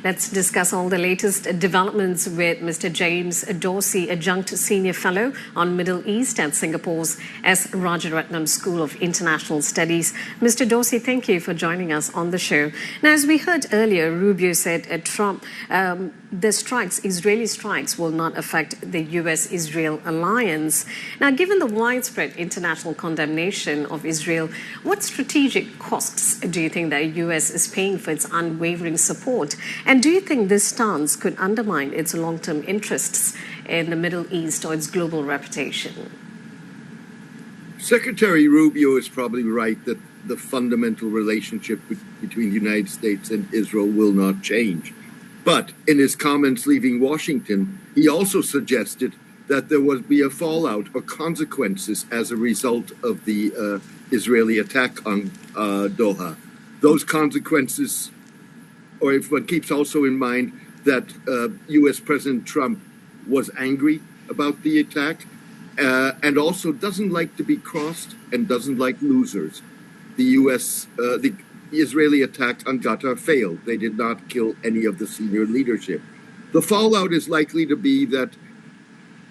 Let's discuss all the latest developments with Mr. James Dorsey, Adjunct Senior Fellow on Middle East at Singapore's S. Rajaratnam School of International Studies. Mr. Dorsey, thank you for joining us on the show. Now, as we heard earlier, Rubio said the Israeli strikes will not affect the U.S.-Israel alliance. Now, given the widespread international condemnation of Israel, what strategic costs do you think the U.S. is paying for its unwavering support? And do you think this stance could undermine its long-term interests in the Middle East or its global reputation? Secretary Rubio is probably right that the fundamental relationship between the United States and Israel will not change. But in his comments leaving Washington, he also suggested that there would be a fallout or consequences as a result of the Israeli attack on Doha. Those consequences, or if one keeps also in mind that U.S. President Trump was angry about the attack and also doesn't like to be crossed and doesn't like losers. The Israeli attack on Qatar failed. They did not kill any of the senior leadership. The fallout is likely to be that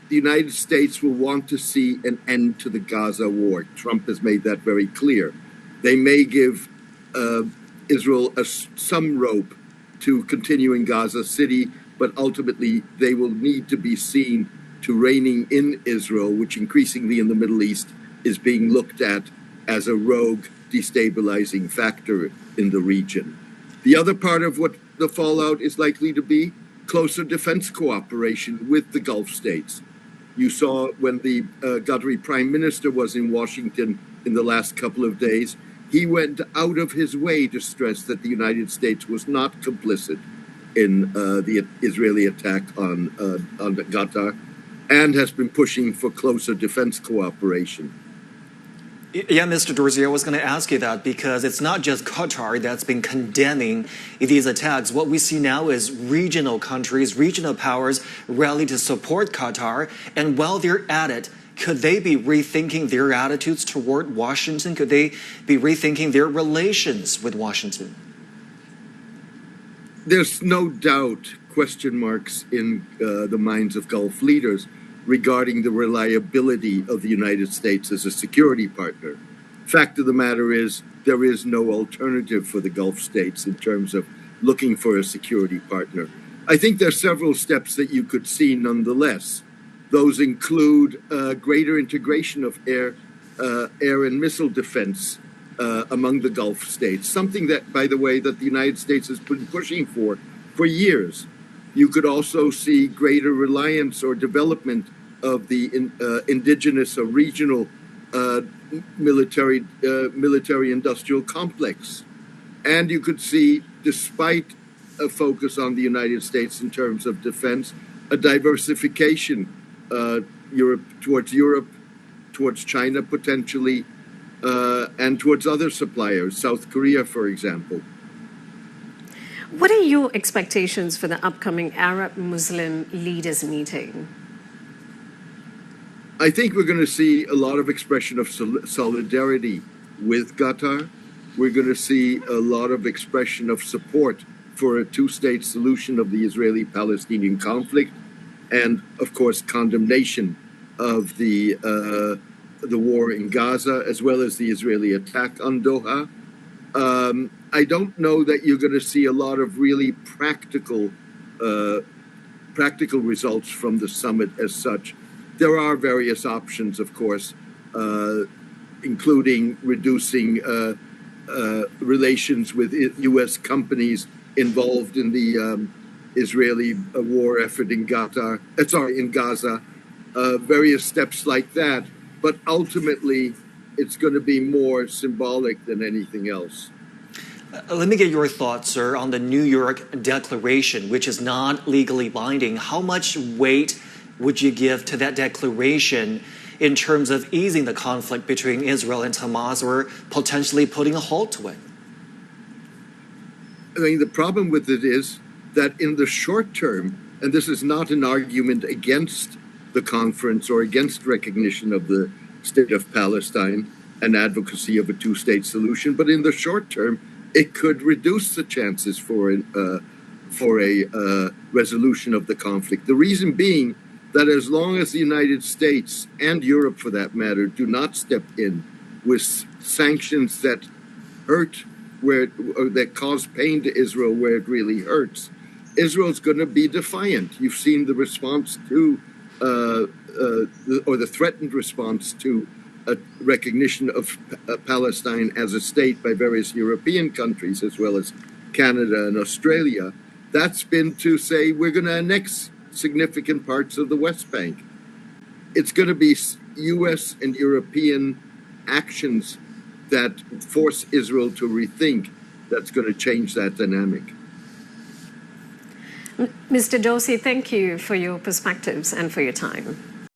the United States will want to see an end to the Gaza war. Trump has made that very clear. They may give Israel some rope to continue in Gaza City, but ultimately they will need to be seen to reigning in Israel, which increasingly in the Middle East is being looked at as a rogue, destabilizing factor in the region. The other part of what the fallout is likely to be closer defense cooperation with the Gulf states. You saw when the Qatari Prime Minister was in Washington in the last couple of days, he went out of his way to stress that the United States was not complicit in the Israeli attack on Qatar and has been pushing for closer defense cooperation. Yeah, Mr. Dorsey, I was going to ask you that because it's not just Qatar that's been condemning these attacks. What we see now is regional countries, regional powers rally to support Qatar. And while they're at it, could they be rethinking their attitudes toward Washington? Could they be rethinking their relations with Washington? There's no doubt question marks in the minds of Gulf leaders regarding the reliability of the United States as a security partner. Fact of the matter is, there is no alternative for the Gulf states in terms of looking for a security partner. I think there are several steps that you could see nonetheless. Those include greater integration of air and missile defense among the Gulf states, something that, by the way, that the United States has been pushing for years. You could also see greater reliance or development of the indigenous or regional military-industrial complex. And you could see, despite a focus on the United States in terms of defense, a diversification Europe, towards China potentially, and towards other suppliers, South Korea, for example. What are your expectations for the upcoming Arab-Muslim leaders meeting? I think we're going to see a lot of expression of solidarity with Qatar. We're going to see a lot of expression of support for a two-state solution of the Israeli-Palestinian conflict, and, of course, condemnation of the war in Gaza, as well as the Israeli attack on Doha. I don't know that you're going to see a lot of really practical results from the summit as such. There are various options, of course, including reducing relations with U.S. companies involved in the Israeli war effort in Gaza, various steps like that. But ultimately, it's going to be more symbolic than anything else. Let me get your thoughts, sir, on the New York Declaration, which is not legally binding. How much weight would you give to that declaration in terms of easing the conflict between Israel and Hamas or potentially putting a halt to it? I mean, the problem with it is that in the short term, and this is not an argument against the conference or against recognition of the state of Palestine and advocacy of a two-state solution, but in the short term, it could reduce the chances for for a resolution of the conflict. The reason being that as long as the United States and Europe, for that matter, do not step in with sanctions that hurt or that cause pain to Israel where it really hurts, Israel's going to be defiant. You've seen the response to, or the threatened response to, a recognition of Palestine as a state by various European countries, as well as Canada and Australia. That's been to say we're going to annex significant parts of the West Bank. It's going to be U.S. and European actions that force Israel to rethink that's going to change that dynamic. Mr. Dorsey, thank you for your perspectives and for your time.